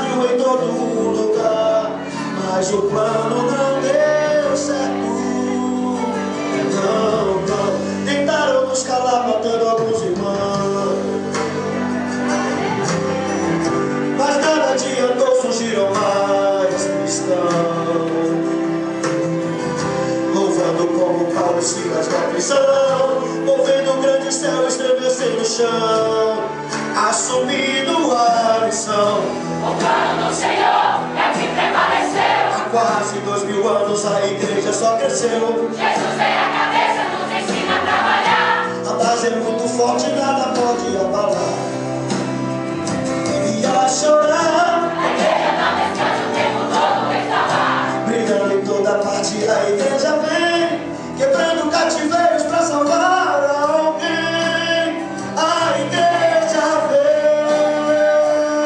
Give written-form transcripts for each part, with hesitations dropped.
rádio, em todo lugar, mas o plano não deu certo. Não, não. Tentaram nos calar, matando alguns irmãos, mas nada adiantou, surgiram mais cristãos, louvando como Paulo e Silas da prisão, movendo o grande céu, estremecer no chão, assumindo a missão. O plano do Senhor é o que prevaleceu. Há quase 2000 anos a igreja só cresceu. Jesus é a cabeça, nos ensina a trabalhar. A base é muito forte, nada pode abalar. E a chorar, A igreja não descansa o tempo todo, está lá. brilhando em toda parte, a igreja vem, quebrando cativeiros para salvar alguém. A igreja vem.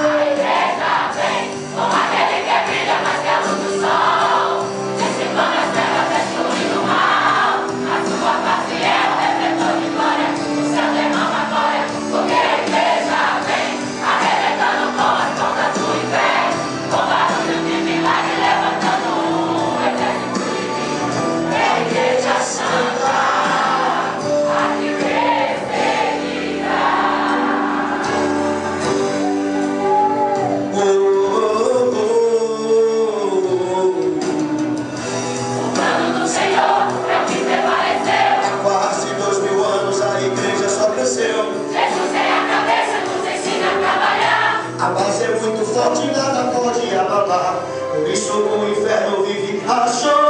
A igreja vem, como aquele que brilha mais que a luz do sol, dissipando as trevas, destruindo o mal. A sua face é o refletor de glória, o céu derrama a glória, porque a igreja vem, arrebentando com as pontas do inferno, com barulho de milagre, levantando um exército divino. É a igreja santa, a que perseguirá. Oh, oh, oh, O plano do Senhor é o que prevaleceu. Há quase 2000 anos a igreja só cresceu. Jesus é a cabeça, nos ensina a trabalhar. A base é muito forte, nada pode abalar. Por isso o inferno vive a chorar.